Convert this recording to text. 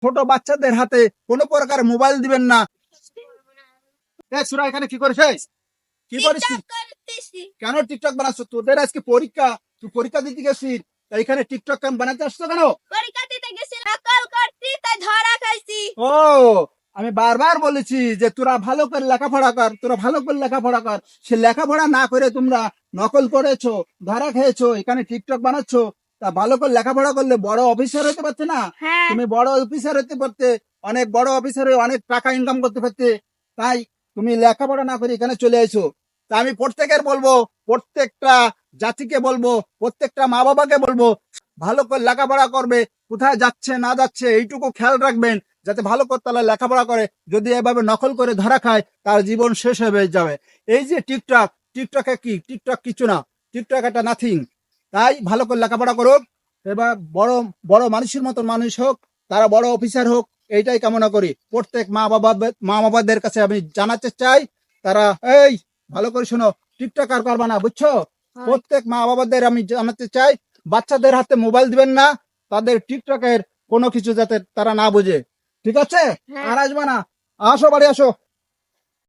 ছোট বাচ্চাদের হাতে কোনো প্রকার মোবাইল দিবেন না। সুরা এখানে কি করেছিস? কি করিস? কেন টিকটক বানাচ্ছ? তোদের আজকে পরীক্ষা, তুই পরীক্ষা দিতে গেছিস, এখানে টিকটক কেন বানাতে আসছো কেন? পরীক্ষা দিতে গেছি, নকল করছি, তাই ধরা খাইছি। ও, আমি বারবার বলেছি যে তোরা ভালো করে লেখাপড়া কর, তোরা ভালো করে লেখাপড়া কর। সে লেখাপড়া না করে তোমরা নকল করেছো, ধরা খেয়েছো, এখানে টিকটক বানাচ্ছো। তা ভালো করে লেখাপড়া করলে বড় অফিসার হতে পারতে না? হ্যাঁ। তুমি বড় অফিসার হতে পারতে, অনেক বড় অফিসার হয়ে অনেক টাকা ইনকাম করতে পারতে। তাই তুমি লেখাপড়া না করে এখানে চলে এসো। তা আমি প্রত্যেকের বলবো, প্রত্যেকটা জাতিকে বলবো, প্রত্যেকটা মা বাবাকে বলবো, ভালো করে লেখাপড়া করবে। কোথায় যাচ্ছে না যাচ্ছে এইটুকু খেয়াল রাখবেন, যাতে ভালো করে তারা লেখাপড়া করে। যদি এভাবে নকল করে ধরা খায়, তার জীবন শেষ হয়ে যাবে। এই যে টিকটক, টিকটকে কি? টিকটক কিছু না, টিকটক একটা নাথিং। তাই ভালো করে লেখাপড়া করুক, এবার বড় বড় মানুষের মতো মানুষ হোক, তারা বড় অফিসার হোক, এইটাই কামনা করি। প্রত্যেক মা বাবাদের কাছে আমি জানাতে চাই, তারা এই ভালো করে শোনো, টিকটক আর করবা না, বুঝছো? প্রত্যেক মা বাবাদের আমি জানাতে চাই, বাচ্চাদের হাতে মোবাইল দিবেন না, তাদের টিকটকের কোনো কিছু যাতে তারা না বুঝে। ঠিক আছে? হ্যাঁ। আর আসবা না, আসো বাড়ি আসো।